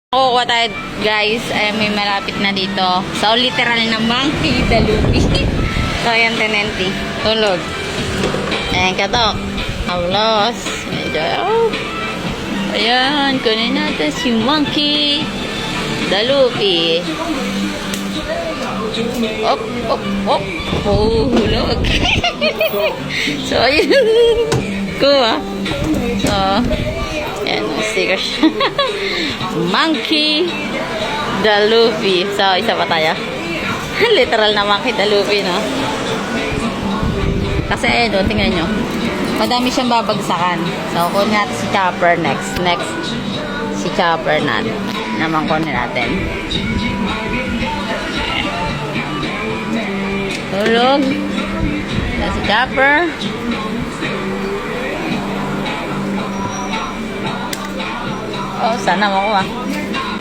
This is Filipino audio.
Kukuha tayo guys, ay may malapit na dito. So literal na monkey, dalupi. So yan, tenenti. Tulog. Ayan, katok. Aulos. Ayan, kunin natin si monkey, dalupi. Op, op, op. Hulog. So ayun. Kuha. So, ayan, sticker siya. Monkey dalupi. So, isa pa tayo. Literal na monkey dalupi, no? Kasi, ayun, tingnan nyo. Madami siyang babagsakan. So, kunin natin si Chopper next. Next, si Chopper natin. Naman kunin natin. Tulog. Si Chopper. Oh, sana makuha.